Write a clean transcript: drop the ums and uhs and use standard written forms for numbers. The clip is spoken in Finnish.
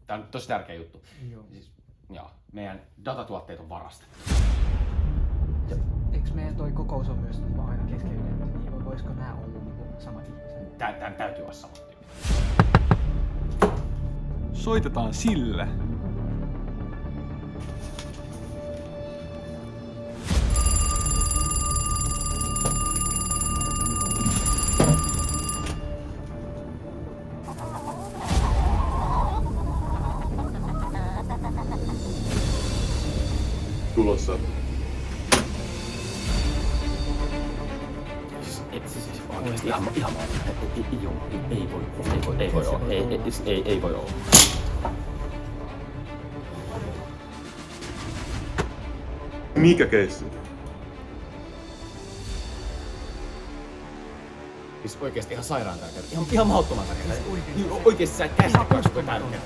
Tää on tosi tärkeä juttu. Joo. Siis, joo, meidän datatuotteet on varastettu. Eikö meidän toi kokous on myös niinku aina keskeytetty, niin voisiko nää olla niinku samat ihmiset? Tän täytyy olla sama tyyppi. Soitetaan sille. Tulossa. Siis oikeesti ihan ei voi olla. Ei voi olla. Mikä keissi? Siis oikeesti ihan sairaan tärkeää. Ihan mahdottoman tärkeää. Oikeesti sä et käsitä, kuinka tärkeää.